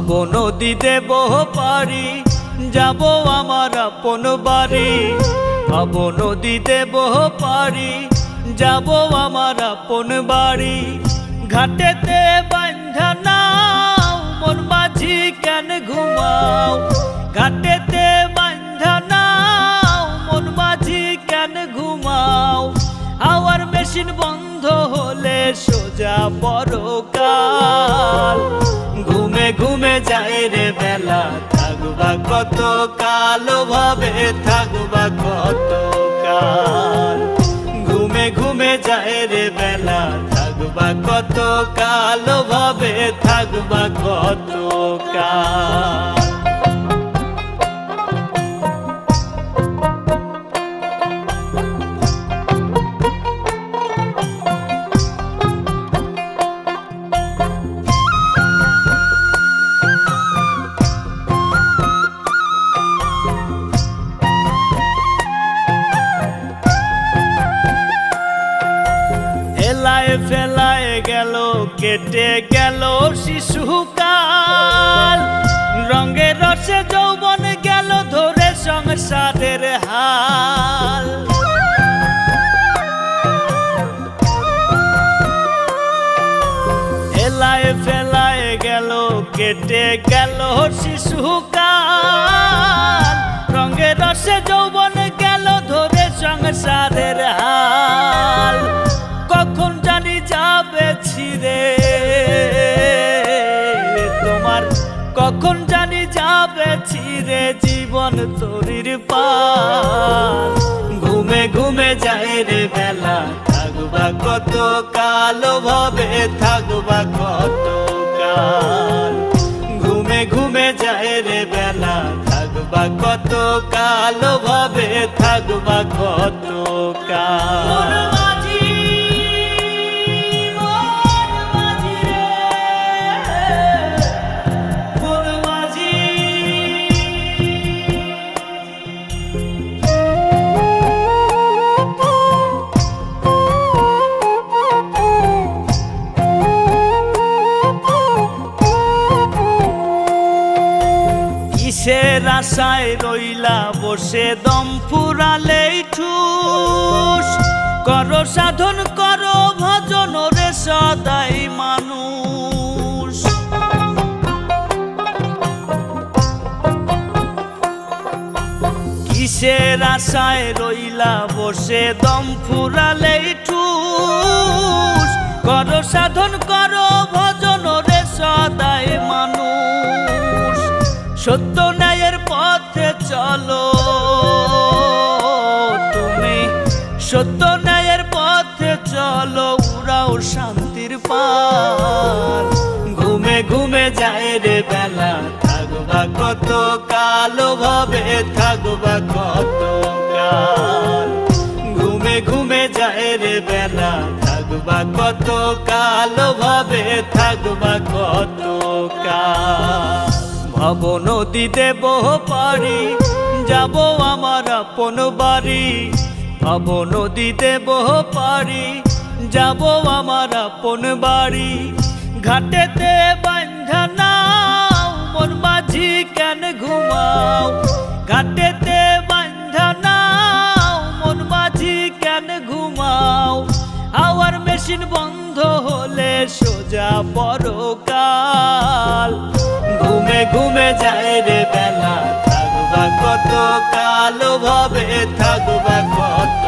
ভাব নদী দেব পারি, যাব আমার আপন বাড়ি। ভাব নদী দেব পারি, যাব আমার আপন বাড়ি। ঘাটেতে বান্ধা নাও, মন মাঝি কেন ঘুমাও? ঘাটেতে বান্ধা নাও, মন মাঝি কেন ঘুমাও? হাওয়ার মেশিন বন্ধ হলে সোজা পরকাল। ঘুমে ঘুমে যায় রে বেলা, থাকবা কত কাল ভাবে, থাকবা কত কাল। ঘুমে ঘুমে যায় রে বেলা, থাকবা কত কাল ভাবে, থাকবা কত কাল। ফেলায় গেল, কেটে গেল শিশুকাল। রঙে রসে যৌবন গেল ধরে সংসারের হাল। এলায় ফেলায় গেল, কেটে গেল শিশুকাল। রঙে রসে যৌবন গেল ধরে সংসারের হাল। কখন জানি যাবে ছিঁড়ে তোমার, কখন জানি যাবে ছিঁড়ে জীবন তরির পাল। ঘুমে ঘুমে যায় রে বেলা, থাকবা কত কাল ভাবে, থাকবা কত কাল। ঘুমে ঘুমে যায় রে বেলা, থাকবা কত কাল ভাবে, থাকবা কত কাল। কিসের আশায় রইলা বসে, দম ফুরালেই ঠুস। করো সাধন করো ভজন রে সদাই মানুষ। কিসের আশায় রইলা বসে, দম ফুরালেই ঠুস। করো সাধন করো ভজন রে সদাই মানুষ। সত্য ন্যায়ের পথে চলো তুমি, সত্য ন্যায়ের পথে চলো, উড়াও শান্তির পাল। ঘুমে ঘুমে যায় রে বেলা, থাকবা কত কাল ভাবে, থাকবা কত কাল। ঘুমে ঘুমে যায় রে বেলা, থাকবা কত কাল ভাবে, থাকবা কত কাল। ভাব নদী দেব পারি, যাব আমার আপন বাড়ি। ভাব নদী দেব পারি, যাব আমার আপন বাড়ি। ঘাটেতে বান্ধা নাও, মন মাঝি কেন ঘুমাও? ঘাটেতে বান্ধা নাও, মন মাঝি কেন ঘুমাও? হাওয়ার মেশিন বন্ধ হলে সোজা পরকাল। ঘুমে ঘুমে যায় রে বেলা, থাকবা কত কাল ভাবে, থাকবা কত